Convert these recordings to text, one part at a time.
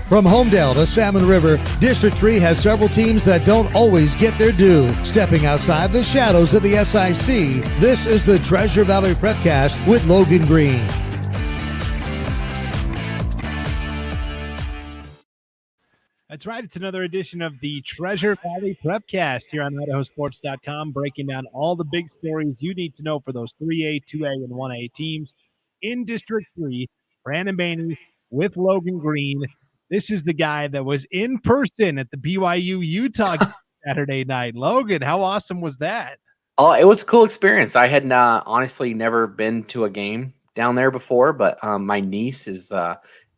From Homedale to Salmon River, District 3 has several teams that don't always get their due. Stepping outside the shadows of the SIC, this is the Treasure Valley Prepcast with Logan Green. That's right. It's another edition of the Treasure Valley Prepcast here on IdahoSports.com, breaking down all the big stories you need to know for those 3A, 2A, and 1A teams in District 3. Brandon Baney with Logan Green. This is the guy that was in person at the BYU-Utah Saturday night. Logan, how awesome was that? Oh, it was a cool experience. I had honestly never been to a game down there before, but my niece is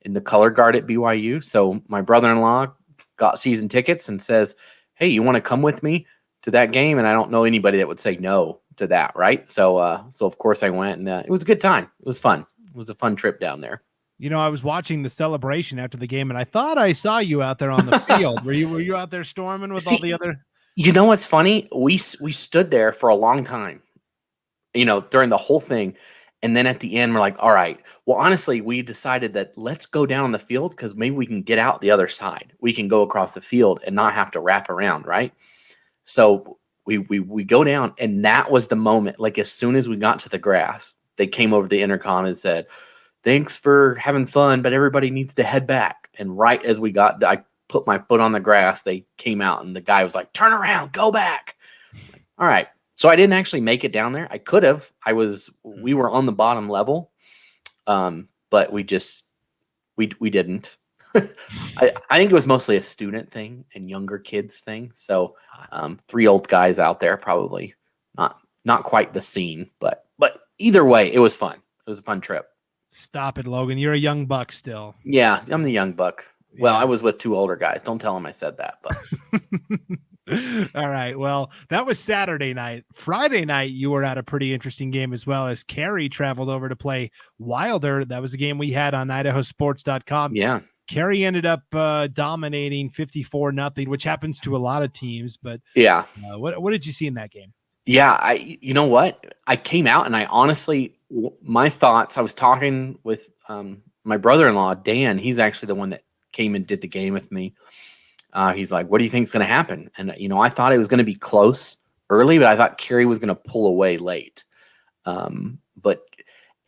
in the color guard at BYU. So my brother-in-law got season tickets and says, hey, you want to come with me to that game? And I don't know anybody that would say no to that, right? So of course I went, and it was a good time. It was fun. It was a fun trip down there. You know, I was watching the celebration after the game, and I thought I saw you out there on the field. Were you out there storming with all the other? You know what's funny? We stood there for a long time, during the whole thing. And then at the end, we're like, all right, well, honestly, we decided that let's go down on the field because maybe we can get out the other side. We can go across the field and not have to wrap around, right? So we go down, and that was the moment. Like, as soon as we got to the grass, they came over the intercom and said, thanks for having fun, but everybody needs to head back. And right as I put my foot on the grass, they came out, and the guy was like, turn around, go back. All right. So I didn't actually make it down there. I could have. We were on the bottom level, but we didn't. I think it was mostly a student thing and younger kids thing. So 3 old guys out there, probably not quite the scene, but either way, it was fun. It was a fun trip. Stop it, Logan. You're a young buck still. Yeah, I'm the young buck. Well, Yeah. I was with 2 older guys. Don't tell them I said that. But All right. Well, that was Saturday night. Friday night, you were at a pretty interesting game as well, as Carrie traveled over to play Wilder. That was a game we had on IdahoSports.com. yeah, Carrie ended up dominating 54-0, which happens to a lot of teams. But yeah. What did you see in that game? Yeah, you know what? I came out, and I honestly, my thoughts, I was talking with my brother-in-law, Dan. He's actually the one that came and did the game with me. He's like, what do you think is going to happen? And, I thought it was going to be close early, but I thought Carrie was going to pull away late. But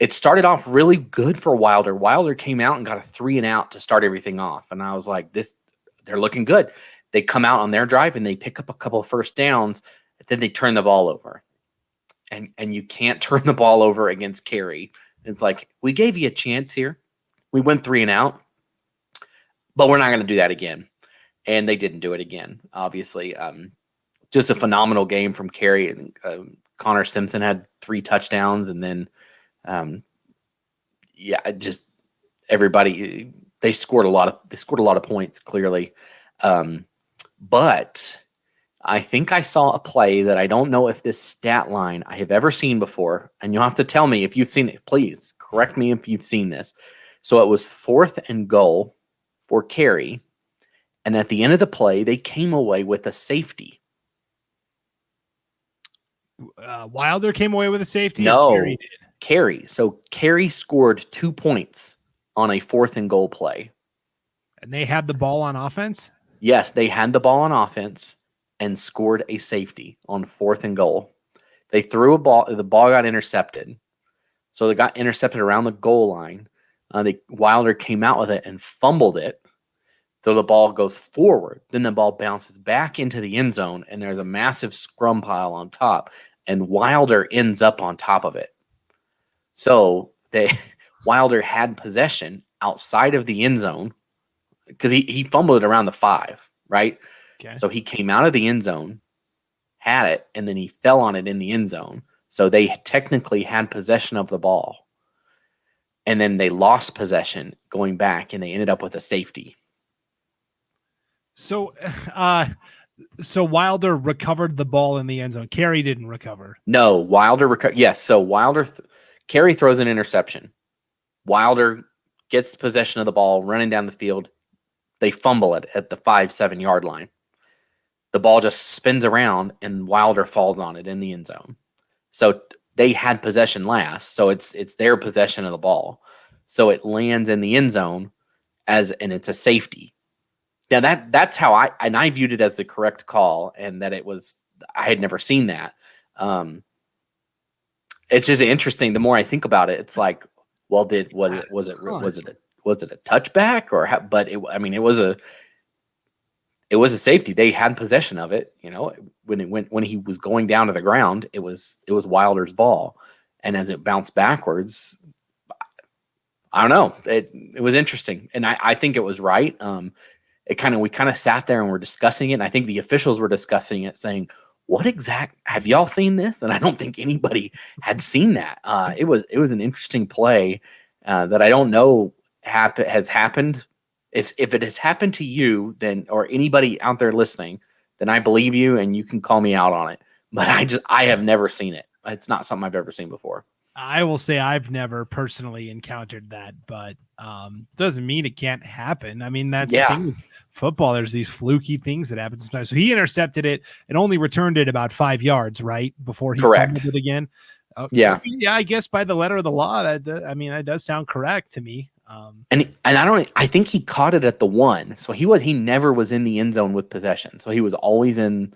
it started off really good for Wilder. Wilder came out and got a 3-and-out to start everything off. And I was like, they're looking good. They come out on their drive, and they pick up a couple of first downs. Then they turn the ball over, and you can't turn the ball over against Carrie. It's like, we gave you a chance here. We went 3-and-out, but we're not going to do that again. And they didn't do it again, obviously. Just a phenomenal game from Carrie. And Connor Simpson had 3 touchdowns, and then, just everybody. They scored a lot of points, clearly, but I think I saw a play that I don't know if this stat line I have ever seen before, and you'll have to tell me if you've seen it. Please correct me if you've seen this. So it was 4th and goal for Carrie, and at the end of the play, they came away with a safety. Wilder came away with a safety? No, Carrie did? Carrie. So Carrie scored 2 points on a 4th and goal play. And they had the ball on offense? Yes, they had the ball on offense and scored a safety on 4th and goal. They threw a ball. The ball got intercepted. So they got intercepted around the goal line. Wilder came out with it and fumbled it. So the ball goes forward. Then the ball bounces back into the end zone, and there's a massive scrum pile on top, and Wilder ends up on top of it. So Wilder had possession outside of the end zone because he fumbled it around the 5, right? Okay. So he came out of the end zone, had it, and then he fell on it in the end zone. So they technically had possession of the ball. And then they lost possession going back, and they ended up with a safety. So Wilder recovered the ball in the end zone. Carrie didn't recover. No, Wilder recovered. Yes, so Carrie throws an interception. Wilder gets possession of the ball, running down the field. They fumble it at the 5-7 yard line. The ball just spins around, and Wilder falls on it in the end zone. So they had possession last, so it's their possession of the ball. so it lands in the end zone and it's a safety. Now that's how I viewed it as the correct call, and that I had never seen that. It's just interesting. The more I think about it, it's like, well, was it a touchback or how? But it was a safety. They had possession of it. When he was going down to the ground, it was Wilder's ball, and as it bounced backwards, I don't know. It was interesting, and I think it was right. We kind of sat there and were discussing it. And I think the officials were discussing it, saying, have y'all seen this? And I don't think anybody had seen that. It was an interesting play that I don't know has happened. If it has happened to you, then, or anybody out there listening, then I believe you and you can call me out on it. But I have never seen it. It's not something I've ever seen before. I will say I've never personally encountered that, but doesn't mean it can't happen. I mean, that's the thing with football. There's these fluky things that happen sometimes. So he intercepted it and only returned it about 5 yards, right? Before he fumbled it again. Yeah, I guess by the letter of the law, that does sound correct to me. I think he caught it at the 1. So he never was in the end zone with possession. So he was always in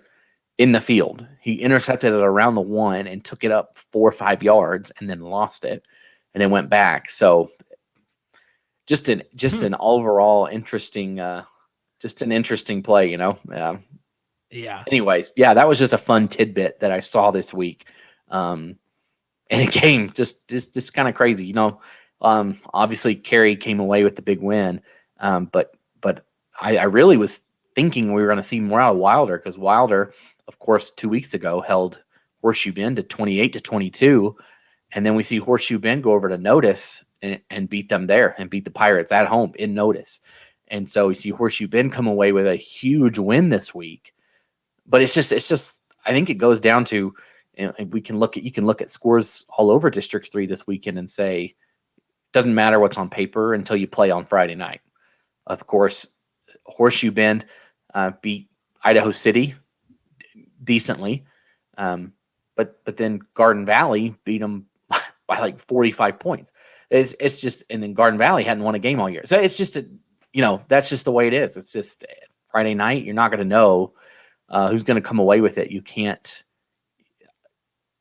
the field. He intercepted it around the 1 and took it up 4 or 5 yards and then lost it and then went back. So just an overall interesting, just an interesting play, Yeah. Anyways, that was just a fun tidbit that I saw this week. And it came just kind of crazy, obviously Carrie came away with the big win. But I really was thinking we were going to see more out of Wilder, because Wilder, of course, 2 weeks ago held Horseshoe Bend to 28-22. And then we see Horseshoe Bend go over to Notice and beat them there and beat the Pirates at home in Notice. And so we see Horseshoe Bend come away with a huge win this week. But it's just, I think it goes down to, you can look at scores all over District 3 this weekend and say, it doesn't matter what's on paper until you play on Friday night. Of course, Horseshoe Bend beat Idaho City decently. But then Garden Valley beat them by like 45 points. It's just, and then Garden Valley hadn't won a game all year. So it's just, that's just the way it is. It's just Friday night. You're not going to know who's going to come away with it. You can't,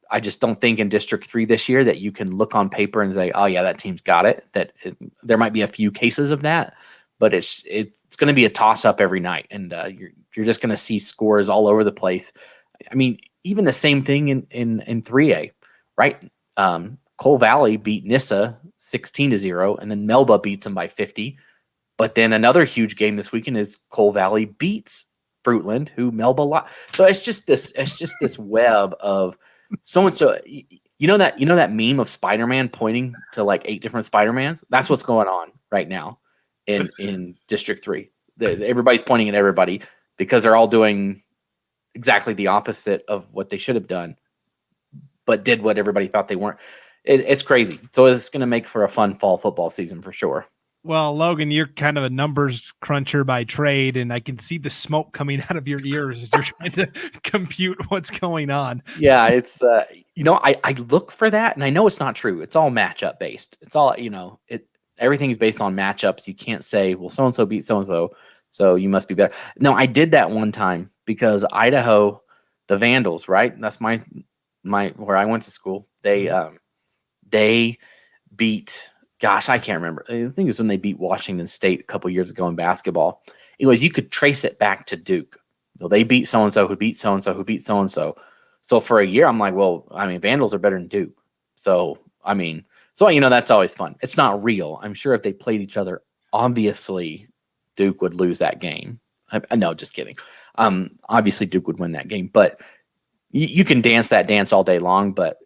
I just don't think in District 3 this year that you can look on paper and say, oh yeah, that team's got it. There might be a few cases of that, but it's going to be a toss up every night. And you're just going to see scores all over the place. I mean, even the same thing in 3A, right? Cole Valley beat Nissa 16-0, and then Melba beats them by 50. But then another huge game this weekend is Cole Valley beats Fruitland, who Melba lost. So it's just this web of so-and-so. You know that meme of Spider-Man pointing to like 8 different Spider-Mans? That's what's going on right now in District 3. Everybody's pointing at everybody because they're all doing exactly the opposite of what they should have done, but did what everybody thought they weren't. It's crazy. So it's going to make for a fun fall football season for sure. Well, Logan, you're kind of a numbers cruncher by trade, and I can see the smoke coming out of your ears as you're trying to compute what's going on. Yeah, it's I look for that, and I know it's not true. It's all matchup based. It's all everything is based on matchups. You can't say, well, so and so beat so and so, so you must be better. No, I did that one time because Idaho, the Vandals, right? That's my where I went to school. They beat. Gosh, I can't remember. I think it was when they beat Washington State a couple years ago in basketball. Anyways, you could trace it back to Duke. So they beat so-and-so who beat so-and-so who beat so-and-so. So for a year, I'm like, well, I mean, Vandals are better than Duke. So, I mean, that's always fun. It's not real. I'm sure if they played each other, obviously Duke would lose that game. No, just kidding. Obviously Duke would win that game. But you can dance that dance all day long, but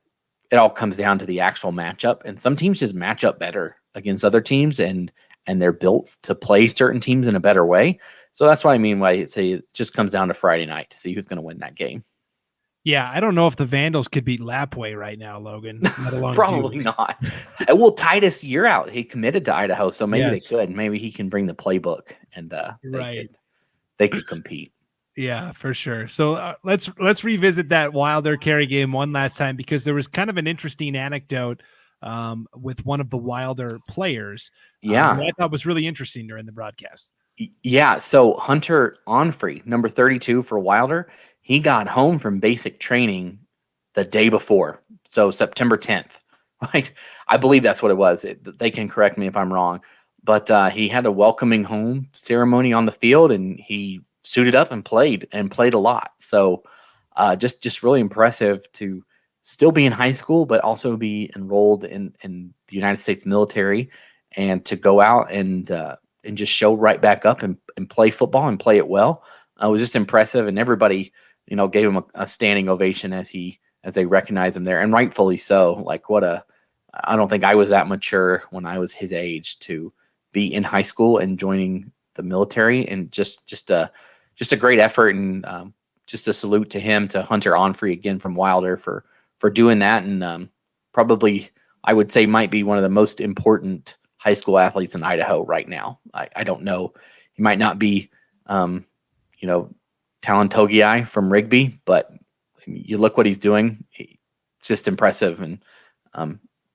it all comes down to the actual matchup, and some teams just match up better against other teams, and they're built to play certain teams in a better way. So that's what I mean by say it just comes down to Friday night to see who's going to win that game. Yeah, I don't know if the Vandals could beat Lapway right now, Logan. Probably not. Well, Titus year out, he committed to Idaho, so maybe they could. Maybe he can bring the playbook, and they could compete. Yeah, for sure. So let's revisit that Wilder Carrie game one last time, because there was kind of an interesting anecdote with one of the Wilder players. Yeah. Who I thought was really interesting during the broadcast. Yeah. So Hunter Onfrey, number 32 for Wilder, he got home from basic training the day before. So September 10th. Right. I believe that's what it was. They can correct me if I'm wrong. But he had a welcoming home ceremony on the field, and he suited up and played a lot. So just really impressive to still be in high school, but also be enrolled in the United States military, and to go out and just show right back up and play football and play it well. It was just impressive, and everybody, gave him a standing ovation as they recognized him there, and rightfully so. Like, I don't think I was that mature when I was his age to be in high school and joining the military, and just a great effort, and just a salute to him, to Hunter Onfrey again from Wilder for doing that. And probably, I would say, might be one of the most important high school athletes in Idaho right now. I don't know. He might not be, Talantogiai from Rigby, but you look what he's doing. It's just impressive. And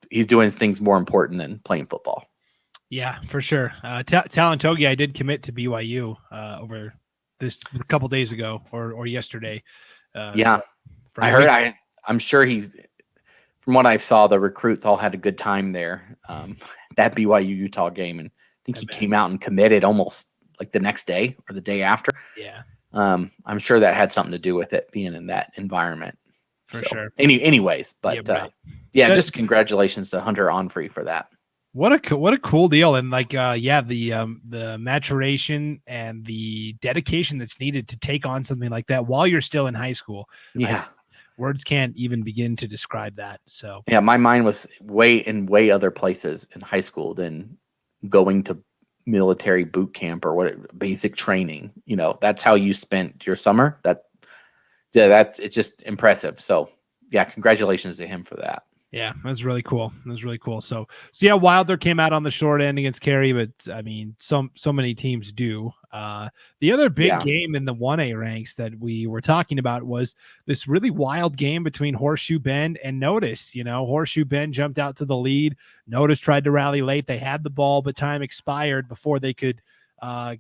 he's doing things more important than playing football. Yeah, for sure. Talantogiai did commit to BYU over this a couple days ago or yesterday. Yeah, so I heard. I'm sure from what I saw, the recruits all had a good time there. That BYU Utah game, and I think he came out and committed almost like the next day or the day after. Yeah. I'm sure that had something to do with it, being in that environment. For sure. Anyways, but right. Just congratulations to Hunter Onfrey for that. What a cool deal. And the maturation and the dedication that's needed to take on something like that while you're still in high school. Yeah. Words can't even begin to describe that. So yeah, my mind was way other places in high school than going to military boot camp or basic training. That's how you spent your summer. It's just impressive. So yeah, congratulations to him for that. Yeah, that was really cool. So yeah, Wilder came out on the short end against Carrie, but I mean, so many teams do. The other big game in the 1A ranks that we were talking about was this really wild game between Horseshoe Bend and Notice. Horseshoe Bend jumped out to the lead. Notice tried to rally late. They had the ball, but time expired before they could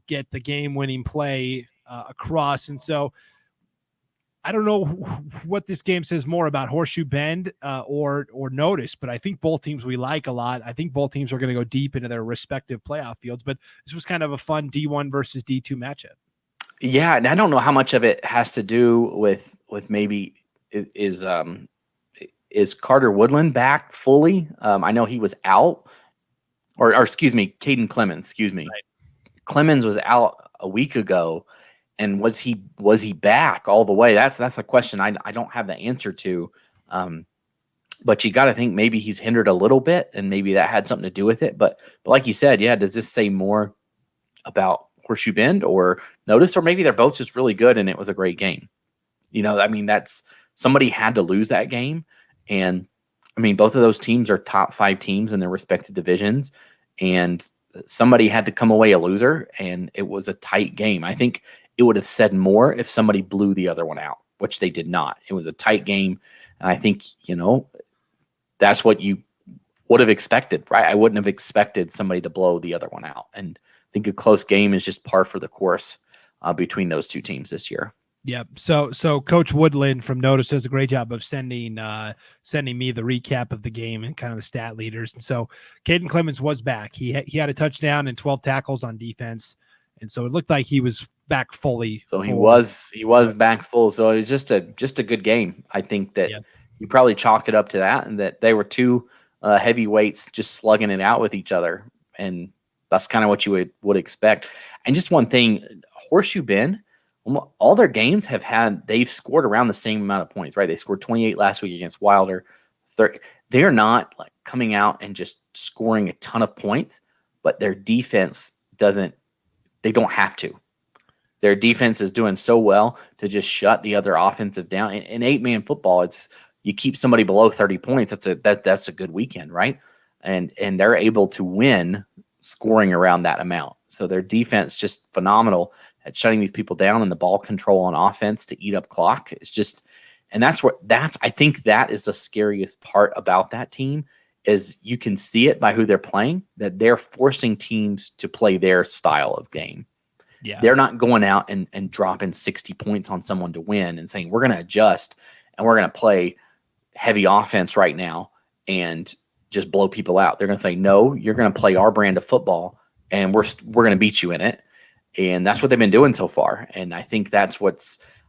get the game-winning play across. And so I don't know what this game says more about Horseshoe Bend or Notice, but I think both teams we like a lot. I think both teams are going to go deep into their respective playoff fields, but this was kind of a fun D1 versus D2 matchup. Yeah, and I don't know how much of it has to do with maybe is Carter Woodland back fully? I know he was out, or excuse me, Caden Clemens. Excuse me, right. Clemens was out a week ago. And was he back all the way? That's a question I don't have the answer to. But you got to think maybe he's hindered a little bit, and maybe that had something to do with it. But like you said, yeah, does this say more about Horseshoe Bend or Notice, or maybe they're both just really good and it was a great game? I mean, that's somebody had to lose that game, and I mean, both of those teams are top 5 teams in their respective divisions, and somebody had to come away a loser, and it was a tight game. I think it would have said more if somebody blew the other one out, which they did not. It was a tight game. And I think, that's what you would have expected, right? I wouldn't have expected somebody to blow the other one out. And I think a close game is just par for the course between those two teams this year. Yep. So Coach Woodland from Notice does a great job of sending me the recap of the game and kind of the stat leaders. And so Caden Clemens was back. He had a touchdown and 12 tackles on defense. And so it looked like he was back fully. So he was back full. So it was just a good game. I think that you probably chalk it up to that, and that they were two heavyweights just slugging it out with each other. And that's kind of what you would expect. And just one thing, Horseshoe Bend, all their games they've scored around the same amount of points, right? They scored 28 last week against Wilder. They're not like coming out and just scoring a ton of points, but their defense they don't have to. Their defense is doing so well to just shut the other offensive down. In 8-man football, you keep somebody below 30 points. That's a good weekend, right? And they're able to win scoring around that amount. So their defense just phenomenal at shutting these people down, and the ball control on offense to eat up clock. It's just, and I think that is the scariest part about that team, is you can see it by who they're playing, that they're forcing teams to play their style of game. Yeah. They're not going out and dropping 60 points on someone to win and saying, we're going to adjust and we're going to play heavy offense right now and just blow people out. They're going to say, no, you're going to play our brand of football and we're going to beat you in it. And that's what they've been doing so far. And I think that's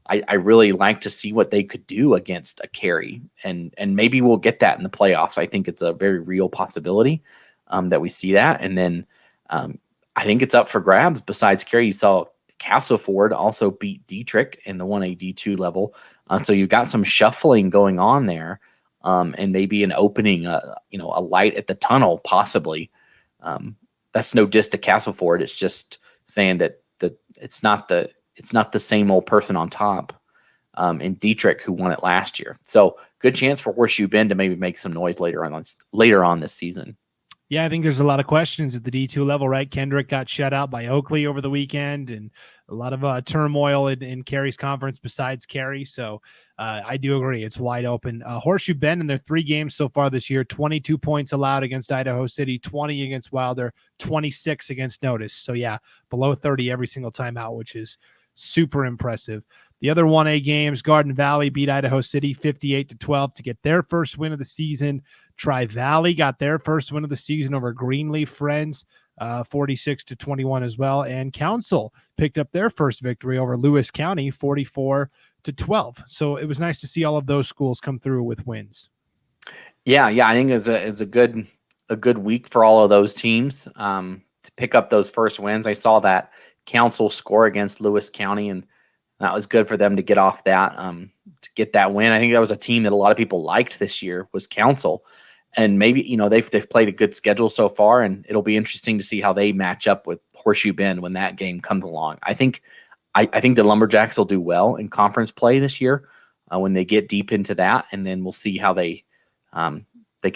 I really like to see what they could do against a Carrie. And maybe we'll get that in the playoffs. I think it's a very real possibility that we see that. And then I think it's up for grabs. Besides Carrie, you saw Castleford also beat Dietrich in the 1A D2 level. So you've got some shuffling going on there, and maybe an opening, a light at the tunnel, possibly. That's no diss to Castleford. It's just saying that it's not the same old person on top in Dietrich who won it last year. So good chance for Horseshoe Bend to maybe make some noise later on this season. Yeah, I think there's a lot of questions at the D2 level, right? Kendrick got shut out by Oakley over the weekend, and a lot of turmoil in Carrie's conference besides Carrie. So I do agree. It's wide open. Horseshoe Bend in their 3 games so far this year, 22 points allowed against Idaho City, 20 against Wilder, 26 against Notice. So yeah, below 30 every single time out, which is super impressive. The other 1A games, Garden Valley beat Idaho City 58-12 to get their first win of the season. Tri-Valley got their first win of the season over Greenleaf Friends, 46-21 as well. And Council picked up their first victory over Lewis County, 44-12. So it was nice to see all of those schools come through with wins. Yeah. I think it's a good week for all of those teams to pick up those first wins. I saw that Council score against Lewis County, and that was good for them to get off that, to get that win. I think that was a team that a lot of people liked this year, was Council. And maybe, they've played a good schedule so far, and it'll be interesting to see how they match up with Horseshoe Bend when that game comes along. I think the Lumberjacks will do well in conference play this year when they get deep into that, and then we'll see how they can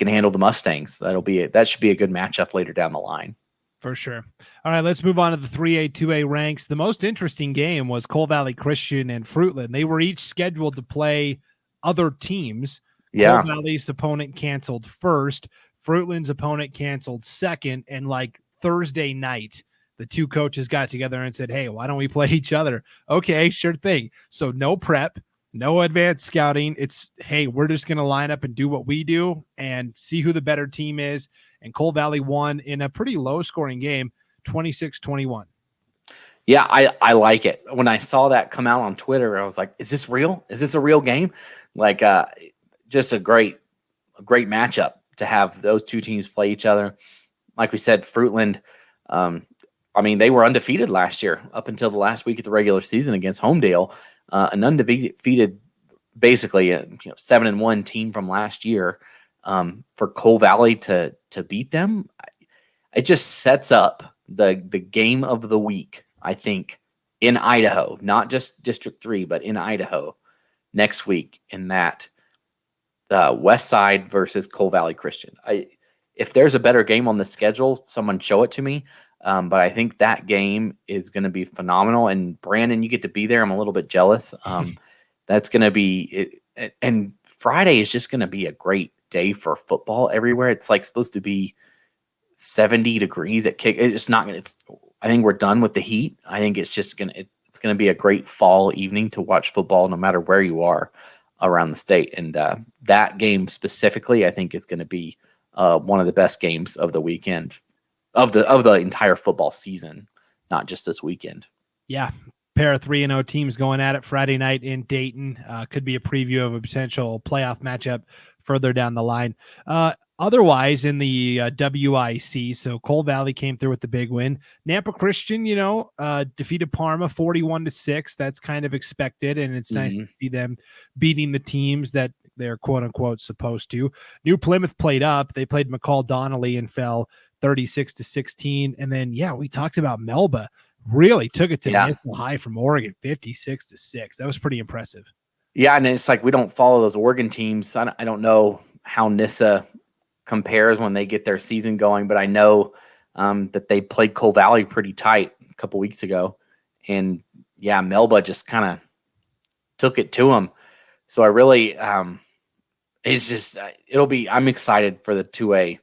handle the Mustangs. That should be a good matchup later down the line. For sure. All right, let's move on to the 3A, 2A ranks. The most interesting game was Coal Valley Christian and Fruitland. They were each scheduled to play other teams. Yeah. Coal Valley's opponent canceled first. Fruitland's opponent canceled second. And like Thursday night, the two coaches got together and said, hey, why don't we play each other? Okay, sure thing. So no prep, no advanced scouting. It's, hey, we're just going to line up and do what we do and see who the better team is. And Coal Valley won in a pretty low-scoring game, 26-21. Yeah, I like it. When I saw that come out on Twitter, I was like, is this real? Is this a real game? Like, just a great matchup to have those two teams play each other. Like we said, Fruitland, they were undefeated last year up until the last week of the regular season against Homedale, an undefeated, basically a 7-1 team from last year. For Coal Valley to beat them, it just sets up the game of the week, I think, in Idaho, not just District 3, but in Idaho next week, in that West Side versus Coal Valley Christian. If there's a better game on the schedule, someone show it to me. But I think that game is going to be phenomenal. And Brandon, you get to be there. I'm a little bit jealous. That's going to be it. And Friday is just going to be a great day for football everywhere. It's like supposed to be 70 degrees at kick. It's not going to, I think we're done with the heat. I think it's just going to, it's going to be a great fall evening to watch football, no matter where you are around the state. And that game specifically, I think is going to be one of the best games of the weekend, of the entire football season, not just this weekend. Yeah. Pair of 3-0 teams going at it Friday night in Dayton. Could be a preview of a potential playoff matchup further down the line. Otherwise, in the WIC, so Coal Valley came through with the big win. Nampa Christian, defeated Parma 41-6. That's kind of expected, and it's nice to see them beating the teams that they're quote unquote supposed to. New Plymouth played up. They played McCall Donnelly and fell 36-16. And then, we talked about Melba. Really took it to Nissel High from Oregon, 56-6. That was pretty impressive. Yeah, and it's like we don't follow those Oregon teams. I don't know how Nissa compares when they get their season going, but I know that they played Coal Valley pretty tight a couple weeks ago. And, Melba just kind of took it to them. So I really it's just I'm excited for the 2A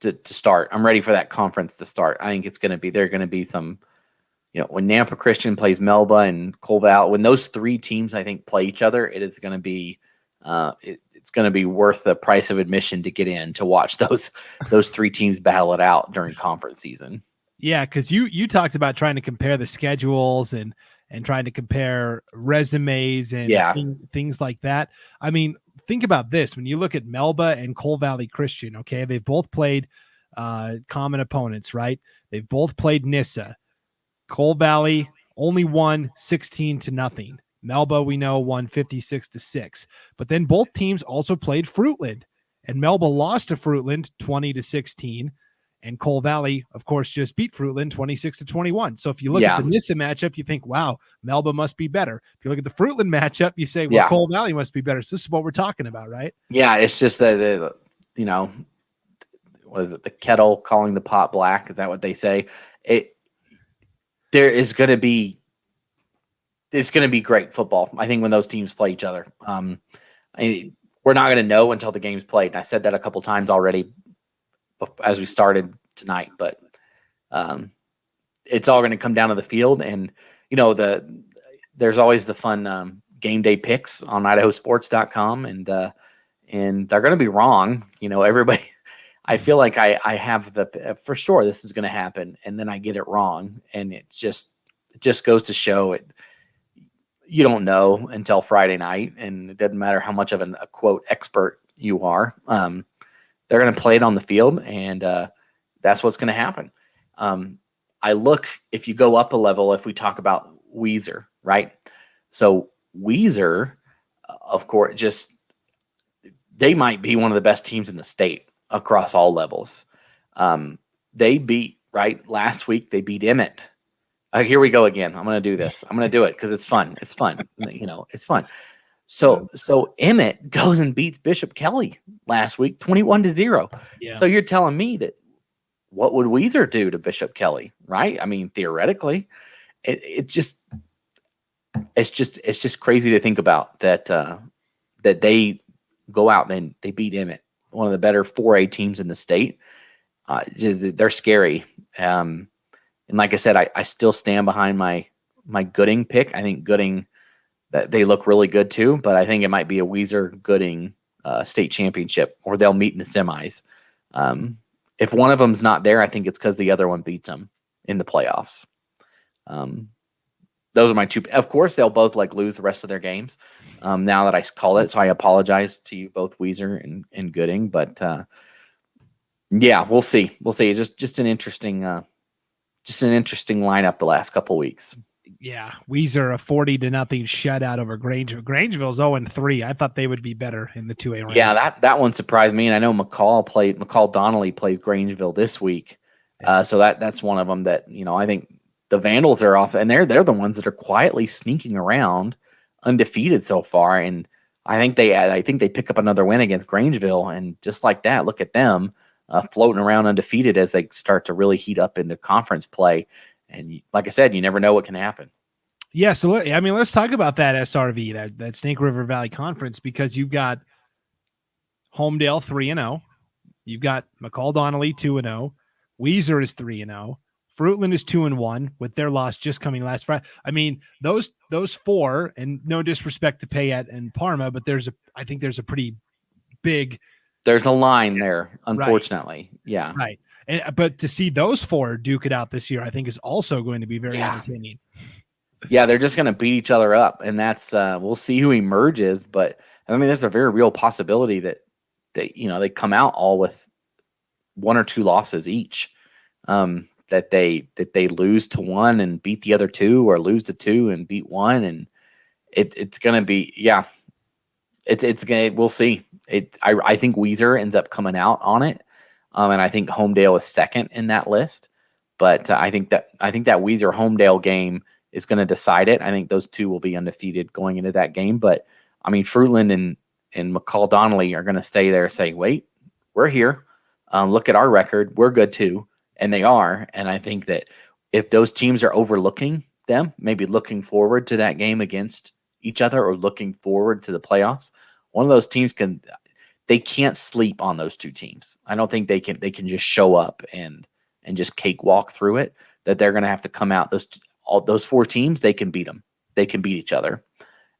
to start. I'm ready for that conference to start. I think they're going to be some, when Nampa Christian plays Melba and Colval, when those three teams, I think, play each other, it is going to be, it's going to be worth the price of admission to get in to watch those three teams battle it out during conference season. Yeah, because you talked about trying to compare the schedules and trying to compare resumes and things like that. I mean, think about this. When you look at Melba and Cole Valley Christian, okay, they've both played common opponents, right? They've both played Nissa. Cole Valley only won 16-0. Melba, we know, won 56-6. But then both teams also played Fruitland, and Melba lost to Fruitland 20-16. And Cole Valley, of course, just beat Fruitland 26-21. So if you look at the Nissa matchup, you think, wow, Melba must be better. If you look at the Fruitland matchup, you say, well, Cole Valley must be better. So this is what we're talking about, right? Yeah, it's just that, what is it? The kettle calling the pot black. Is that what they say? It's going to be great football. I think when those teams play each other, we're not going to know until the game's played. And I said that a couple times already as we started tonight, but it's all going to come down to the field. And, there's always the fun game day picks on IdahoSports.com, and they're going to be wrong. Everybody, I feel like I have for sure this is going to happen, and then I get it wrong. And it just goes to show it. You don't know until Friday night, and it doesn't matter how much of a quote expert you are. They're going to play it on the field, and that's what's going to happen. If you go up a level, if we talk about Weiser, right? So Weiser, of course, they might be one of the best teams in the state across all levels. They beat, last week they beat Emmett. Here we go again. I'm going to do this. I'm going to do it because it's fun. It's fun. It's fun. So Emmett goes and beats Bishop Kelly last week, 21-0. Yeah. So you're telling me that what would Weiser do to Bishop Kelly, right? I mean, theoretically, it's just crazy to think about that they go out and they beat Emmett, one of the better 4A teams in the state. They're scary. And like I said, I still stand behind my Gooding pick. I think Gooding, that they look really good too, but I think it might be a Weiser Gooding state championship, or they'll meet in the semis. If one of them's not there, I think it's because the other one beats them in the playoffs. Those are my two. Of course, they'll both lose the rest of their games. Now that I call it, so I apologize to you both, Weiser and Gooding. But yeah, we'll see. We'll see. Just an interesting lineup the last couple weeks. Yeah, Weiser a 40-0 shutout over Grangeville. Grangeville's 0-3. I thought they would be better in the 2A ranks. Yeah, that one surprised me. And I know McCall Donnelly plays Grangeville this week. So that's one of them that, I think the Vandals are off, and they're the ones that are quietly sneaking around undefeated so far. And I think they pick up another win against Grangeville, and just like that, look at them floating around undefeated as they start to really heat up into conference play. And like I said, you never know what can happen. Yeah, so let's talk about that SRV, that Snake River Valley Conference, because you've got Homedale 3-0, you've got McCall Donnelly 2-0, Weiser is 3-0, Fruitland is 2-1 with their loss just coming last Friday. I mean, those four, and no disrespect to Payette and Parma, but I think there's a pretty big. There's a line there, unfortunately. Right. Yeah. Right. But to see those four duke it out this year, I think is also going to be very entertaining. Yeah, they're just going to beat each other up, and that's we'll see who emerges. But I mean, there's a very real possibility that they come out all with one or two losses each. That they lose to one and beat the other two, or lose to two and beat one, and it's going to be it's going to, we'll see. I think Weiser ends up coming out on it. And I think Homedale is second in that list, but I think that Weiser Homedale game is going to decide it. I think those two will be undefeated going into that game. But I mean, Fruitland and McCall Donnelly are going to stay there and say, wait, we're here. Look at our record. We're good too. And they are. And I think that if those teams are overlooking them, maybe looking forward to that game against each other, or looking forward to the playoffs, one of those teams they can't sleep on those two teams. I don't think they can just show up and just cakewalk through it. That they're going to have to come out. All those four teams, they can beat them. They can beat each other.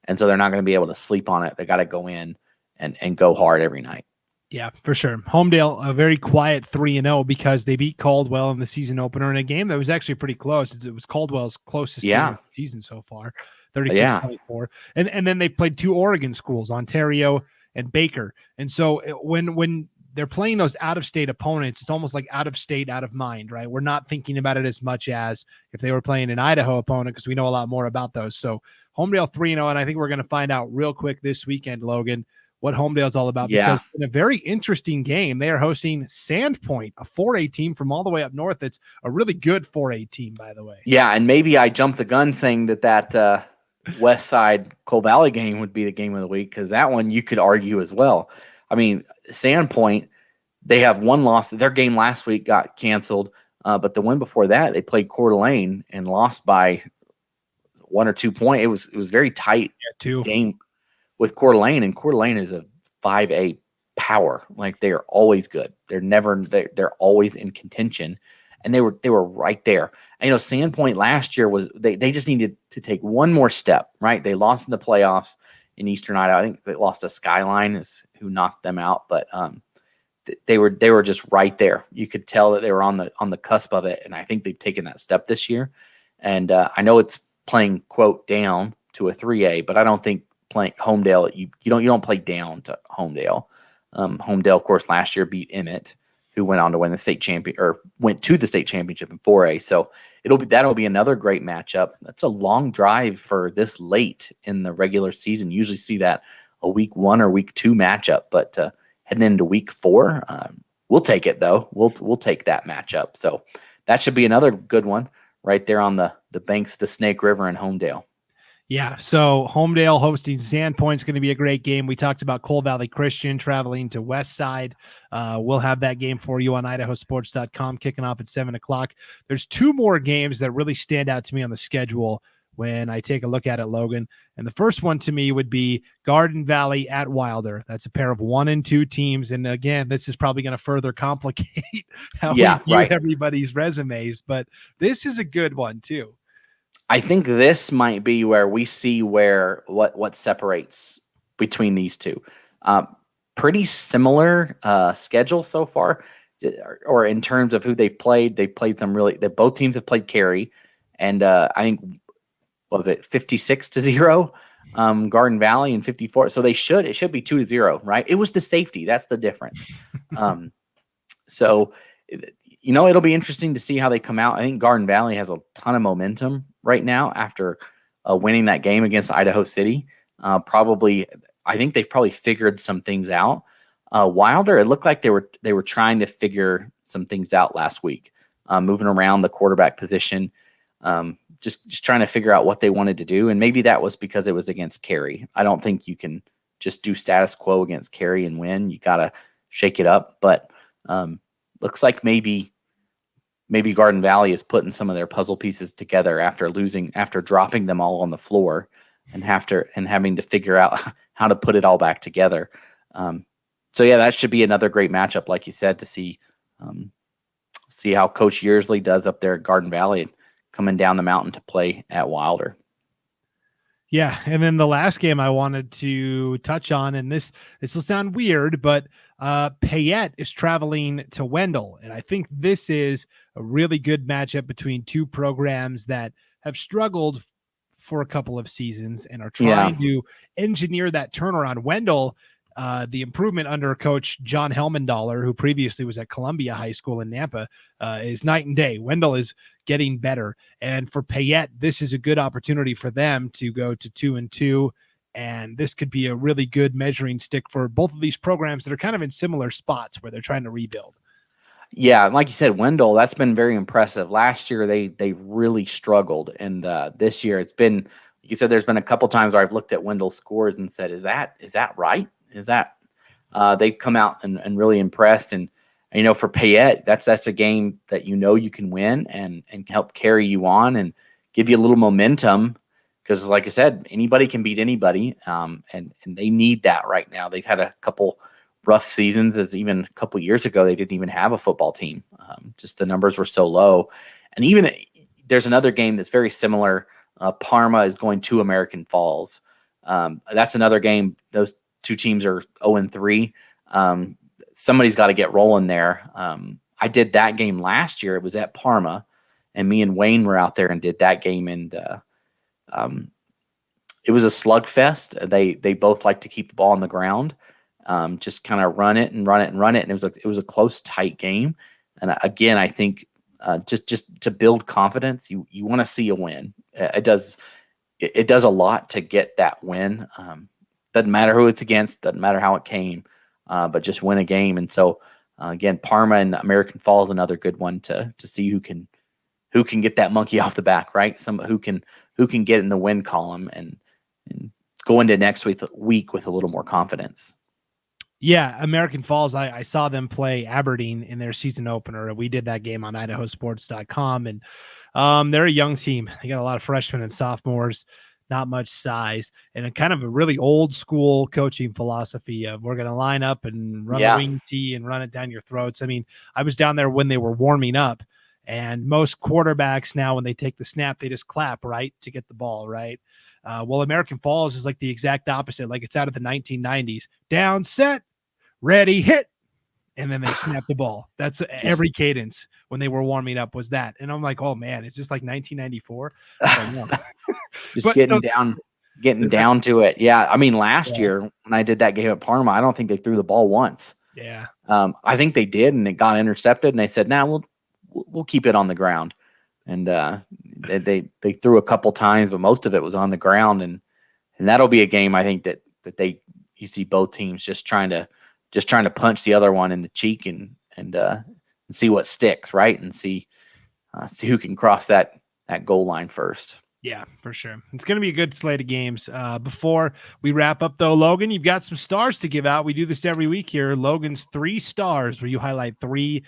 And so they're not going to be able to sleep on it. They got to go in and go hard every night. Yeah, for sure. Homedale, a very quiet 3-0 because they beat Caldwell in the season opener in a game that was actually pretty close. It was Caldwell's closest game of the season so far, 36-24. And then they played two Oregon schools, Ontario and Baker. And so when they're playing those out-of-state opponents, it's almost like out of state, out of mind, right? We're not thinking about it as much as if they were playing an Idaho opponent because we know a lot more about those. So Homedale 3-0, and I think we're going to find out real quick this weekend, Logan, what Homedale's all about. Yeah. Because in a very interesting game, they are hosting Sandpoint, a 4A team from all the way up north. It's a really good 4A team, by the way. Yeah, and maybe I jumped the gun saying that West Side Coal Valley game would be the game of the week because that one you could argue as well. I mean, Sandpoint, they have one loss. Their game last week got canceled, but the one before that, they played Coeur d'Alene and lost by 1 or 2 points. It was very tight game with Coeur d'Alene, and Coeur d'Alene is a 5A power. Like they are always good. They're always in contention, and they were right there. And, Sandpoint last year was they just needed to take one more step. Right, they lost in the playoffs in Eastern Idaho. I think they lost to Skyline is who knocked them out, but they were just right there. You could tell that they were on the cusp of it, and I think they've taken that step this year. And I know it's playing quote down to a 3A, but I don't think playing Homedale you don't play down to Homedale. Homedale, of course, last year beat Emmett, who went on to win the state champion or went to the state championship in 4A. So that'll be another great matchup. That's a long drive for this late in the regular season. You usually see that a week 1 or week 2 matchup, but heading into week 4, we'll take it though. We'll take that matchup. So that should be another good one right there on the banks of the Snake River in Homedale. Yeah, so Homedale hosting Sandpoint is going to be a great game. We talked about Coal Valley Christian traveling to West Side. We'll have that game for you on IdahoSports.com kicking off at 7 o'clock. There's 2 more games that really stand out to me on the schedule when I take a look at it, Logan. And the first one to me would be Garden Valley at Wilder. That's a pair of 1 and 2 teams. And again, this is probably going to further complicate how we view everybody's resumes, but this is a good one too. I think this might be where we see what separates between these two. Pretty similar schedule so far, or in terms of who they've played. They played some both teams have played Carrie, and I think was it 56-0, Garden Valley and 54. So it should be 2-0, right? It was the safety. That's the difference. So it'll be interesting to see how they come out. I think Garden Valley has a ton of momentum right now after winning that game against Idaho City. I think they've probably figured some things out. Wilder, it looked like they were trying to figure some things out last week, moving around the quarterback position, just trying to figure out what they wanted to do. And maybe that was because it was against Carrie. I don't think you can just do status quo against Carrie and win. You got to shake it up. But looks like maybe Garden Valley is putting some of their puzzle pieces together after dropping them all on the floor and having to figure out how to put it all back together. So yeah, that should be another great matchup, like you said, to see how Coach Yearsley does up there at Garden Valley and coming down the mountain to play at Wilder. Yeah, and then the last game I wanted to touch on, and this will sound weird, but Payette is traveling to Wendell, and I think this is a really good matchup between two programs that have struggled for a couple of seasons and are trying to engineer that turnaround. Wendell, the improvement under Coach John Helmendaller, who previously was at Columbia High School in Nampa, is night and day. Wendell is getting better. And for Payette, this is a good opportunity for them to go to 2-2. And this could be a really good measuring stick for both of these programs that are kind of in similar spots where they're trying to rebuild. Yeah, like you said, Wendell, that's been very impressive. Last year, they really struggled. And this year, it's been, like you said, there's been a couple times where I've looked at Wendell's scores and said, is that right? Is that they've come out and really impressed. And for Payette, that's a game that you can win and help carry you on and give you a little momentum because like I said, anybody can beat anybody, and they need that right now. They've had a couple rough seasons, as even a couple years ago they didn't even have a football team. Just the numbers were so low. And even there's another game that's very similar. Parma is going to American Falls. That's another game. Those two teams are 0-3. Somebody's got to get rolling there. I did that game last year. It was at Parma, and me and Wayne were out there and did that game. And it was a slugfest. They both like to keep the ball on the ground, just kind of run it. And it was a close, tight game. And again, I think just to build confidence, you want to see a win. It does a lot to get that win. Doesn't matter who it's against, doesn't matter how it came, but just win a game. And so again, Parma and American Falls, another good one to see who can get that monkey off the back, right? Who can get in the win column and go into next week with a little more confidence. Yeah, American Falls, I saw them play Aberdeen in their season opener. We did that game on IdahoSports.com, and they're a young team. They got a lot of freshmen and sophomores, not much size, and a kind of a really old school coaching philosophy of we're going to line up and run a wing tee and run it down your throats. I mean, I was down there when they were warming up, and most quarterbacks now, when they take the snap, they just clap, right, to get the ball, right? Well, American Falls is like the exact opposite. Like it's out of the 1990s. Down, set, ready, hit. And then they snap the ball. That's every cadence when they were warming up was that. And I'm like, oh man, it's just like 1994. Just getting down to it. Yeah. I mean, last year when I did that game at Parma, I don't think they threw the ball once. Yeah. I think they did, and it got intercepted, and they said, nah, we'll keep it on the ground. And they threw a couple times, but most of it was on the ground. And that'll be a game I think that you see both teams just trying to punch the other one in the cheek and see what sticks, right? And see who can cross that goal line first. Yeah, for sure. It's going to be a good slate of games. Before we wrap up, though, Logan, you've got some stars to give out. We do this every week here. Logan's 3 stars, where you highlight 3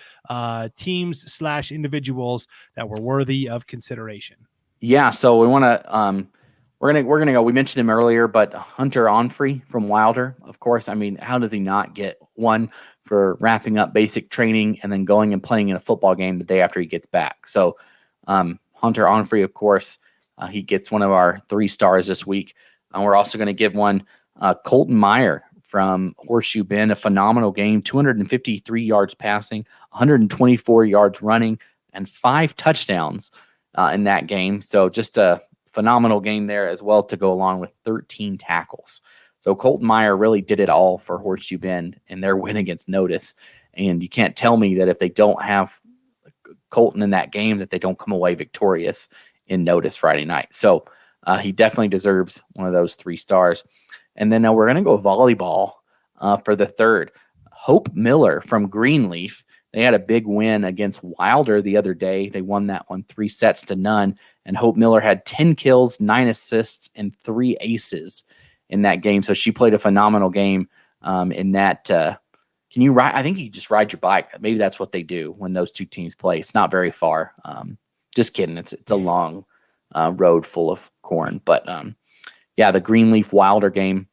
teams/individuals that were worthy of consideration. Yeah, so we want to we're gonna go. We mentioned him earlier, but Hunter Onfrey from Wilder, of course. I mean, how does he not get one for wrapping up basic training and then going and playing in a football game the day after he gets back? So Hunter Onfrey, of course. He gets one of our 3 stars this week. And we're also going to give one Colton Meyer from Horseshoe Bend, a phenomenal game, 253 yards passing, 124 yards running, and 5 touchdowns in that game. So just a phenomenal game there as well to go along with 13 tackles. So Colton Meyer really did it all for Horseshoe Bend in their win against Notice. And you can't tell me that if they don't have Colton in that game that they don't come away victorious in Notice Friday night. So he definitely deserves one of those 3 stars. And then we're going to go volleyball for the 3rd. Hope Miller from Greenleaf. They had a big win against Wilder the other day. They won that one 3-0. And Hope Miller had 10 kills, 9 assists, and 3 aces in that game. So she played a phenomenal game in that. Can you ride? I think you just ride your bike. Maybe that's what they do when those 2 teams play. It's not very far. Just kidding. It's a long road full of corn. But, the Greenleaf Wilder game,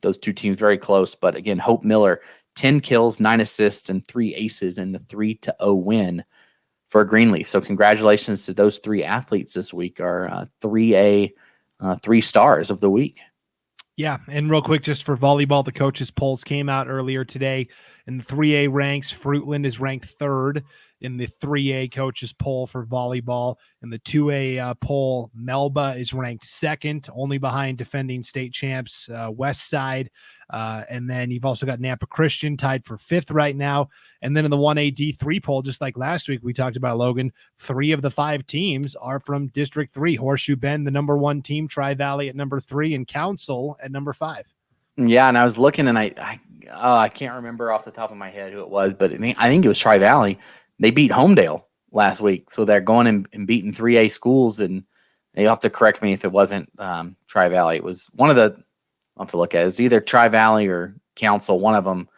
those 2 teams very close. But, again, Hope Miller, 10 kills, 9 assists, and 3 aces in the 3-0 win for Greenleaf. So congratulations to those 3 athletes this week, our 3A 3 stars of the week. Yeah, and real quick, just for volleyball, the coaches' polls came out earlier today. In the 3A ranks, Fruitland is ranked 3rd in the 3A coaches poll for volleyball. In the 2A poll, Melba is ranked 2nd, only behind defending state champs West Side. And then you've also got Nampa Christian tied for 5th right now. And then in the 1A D3 poll, just like last week we talked about, Logan, 3 of the 5 teams are from District 3. Horseshoe Bend, the number 1 team, Tri-Valley at number 3, and Council at number 5. Yeah, and I was looking, and I can't remember off the top of my head who it was, but I think it was Tri-Valley. They beat Homedale last week, so they're going and beating 3A schools, and you'll have to correct me if it wasn't Tri-Valley. It was one of the – I'll have to look at it. It was either Tri-Valley or Council, one of them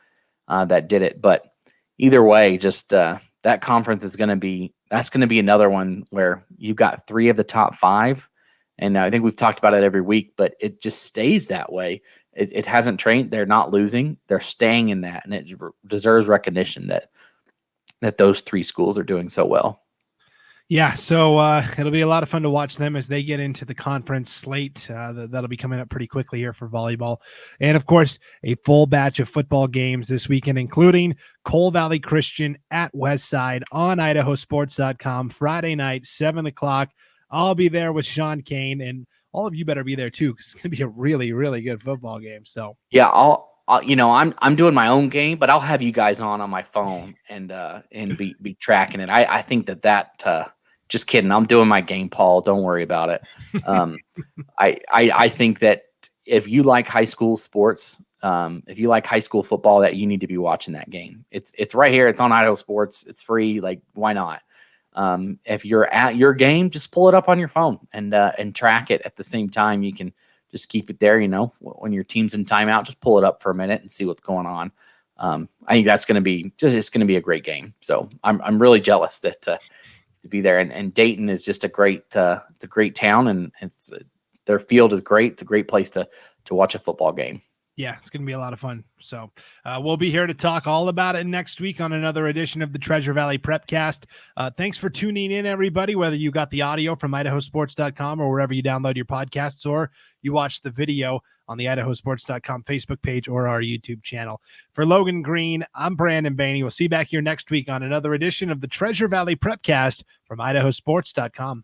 that did it. But either way, just that conference is going to be – that's going to be another one where you've got 3 of the top 5, And I think we've talked about it every week, but it just stays that way. It hasn't trained. They're not losing. They're staying in that, and it deserves recognition that those 3 schools are doing so well. Yeah, so it'll be a lot of fun to watch them as they get into the conference slate. That'll be coming up pretty quickly here for volleyball. And, of course, a full batch of football games this weekend, including Cole Valley Christian at Westside on IdahoSports.com Friday night, 7 o'clock. I'll be there with Sean Kane, and all of you better be there too, because it's going to be a really, really good football game. So yeah, I'm doing my own game, but I'll have you guys on my phone and be tracking it. I think that just kidding. I'm doing my game, Paul. Don't worry about it. I think that if you like high school sports, if you like high school football, that you need to be watching that game. It's right here. It's on Idaho Sports. It's free. Like, why not? If you're at your game, just pull it up on your phone and track it at the same time. You can just keep it there. When your team's in timeout, just pull it up for a minute and see what's going on. I think that's going to be it's going to be a great game. So I'm really jealous that to be there. And Dayton is just it's a great town, and their field is great. It's a great place to watch a football game. Yeah, it's going to be a lot of fun. So we'll be here to talk all about it next week on another edition of the Treasure Valley Prepcast. Thanks for tuning in, everybody, whether you got the audio from IdahoSports.com or wherever you download your podcasts, or you watch the video on the IdahoSports.com Facebook page or our YouTube channel. For Logan Green, I'm Brandon Baney. We'll see you back here next week on another edition of the Treasure Valley Prepcast from IdahoSports.com.